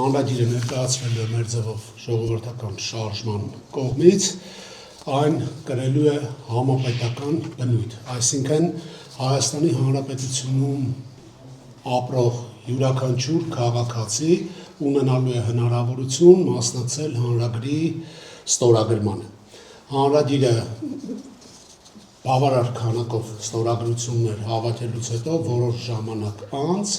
հանրագիրը ներկայացվել է մեր ձևով ժողովրդական շարժման կողմից, այն կրելու է համապետական բնույթ, այսինքն Հայաստանի Հանրապետությունում ապրող յուրաքանչյուր քաղաքացի ունենալու է հնարավորություն մասնակցել հանրագրի ստորագրմանը։ Հանրագիրը բավարար քանակով ստորագրություններ հավաքելուց հետո որոշ ժամանակ անց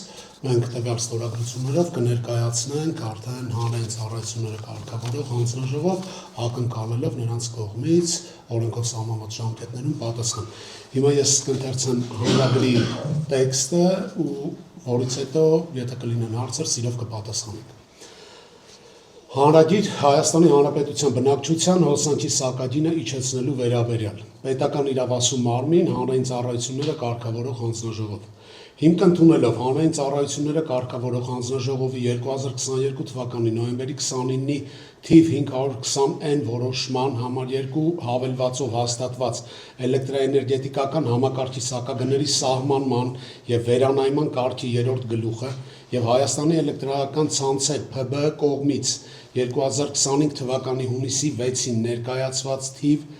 մենք տվյալ ստորագրություններով կներկայացնենք արդեն հանրային ծառայությունները կարգավորող հանձնաժողով, ակնկալելով նրանց կողմից օրենքով սահմանված ժամկետներում պատասխան։ Հիմա ես կընթերցեմ հանրագրի տեքստը ու որից հետո, եթե կլինեն հարցեր, սիրով կպատասխանենք։ Հանրագիր Հայաստանի Հանրապետության բնակչության հոսանքի սակագինը իջեցնելու վերաբերյալ պետական իրավասու մարմին հանրային ծառայությունները կարգավորող հանձնաժողով։ Հիմք ընդունելով հանրային ծառայությունները կարգավորող հանձնաժողովի 2022 թվականի նոյեմբերի 29-ի թիվ 520N որոշման համար 2 հավելվածով հաստատված էլեկտրաէներգետիկական համակարգի սակագների սահմանման և վերանայման կարգի 3-րդ գլուխը և Հայաստանի էլեկտրական ցանցեր ՓԲԸ կողմից 2025 թվականի հունիսի 6-ին ներկայացված թիվ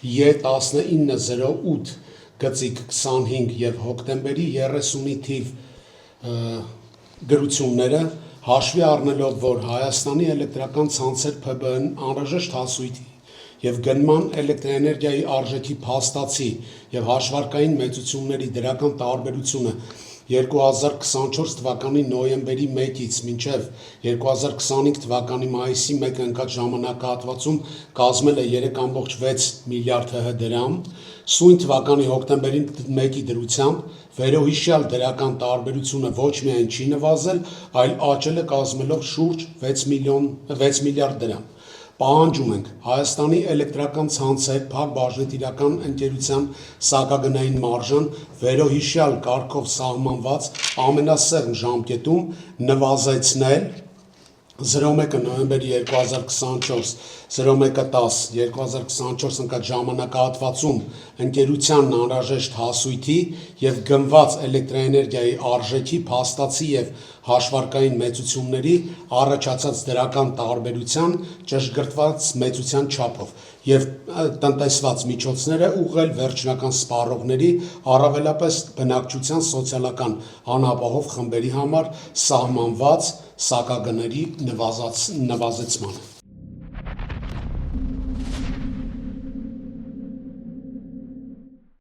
Է1908 գծիկ 25 և հոկտեմբերի 30-ի թիվ գրությունները հաշվի առնելով, որ Հայաստանի էլեկտրական ցանցեր ՓԲԸ-ն անհրաժեշտ հասույթ և գնման էլեկտրաէներգիայի արժեքի փաստացի և հաշվարկային մեծությունների դրական տարբերությունը 2024 թվականի նոյեմբերի 1-ից մինչև 2025 թվականի մայիսի 1-ը ընկած ժամանակահատվածում կազմել է 3,6 միլիարդ ՀՀ դրամ, սույն թվականի հոկտեմբերի 1-ի դրությամբ վերոհիշյալ դրական տարբերությունը ոչ միայն չի նվազել, այլ աճել է կազմելով շուրջ 6 միլիարդ դրամ։ Պահանջում ենք Հայաստանի էլեկտրական ցանցեր փակ-բաժնետիրական ընկերության սակագնային մարժան վերոհիշյալ կարգով սահմանված ամենասեղմ ժամկետում նվազեցնել 01 նոյեմբերի 2024 0110 2024 ընկած ժամանակահատվածում ընկերությանն անհրաժեշտ հասույթի և գնված էլեկտրաէներգիայի արժեքի փաստացի և հաշվարկային մեծությունների առաջացած դրական տարբերության ճշգրտված մեծության չափով և տնտեսված միջոցները ուղղել վերջնական սպառողների, առավելապես բնակչության սոցիալական անապահով խմբերի համար սահմանված սակագների նվազեցմանը։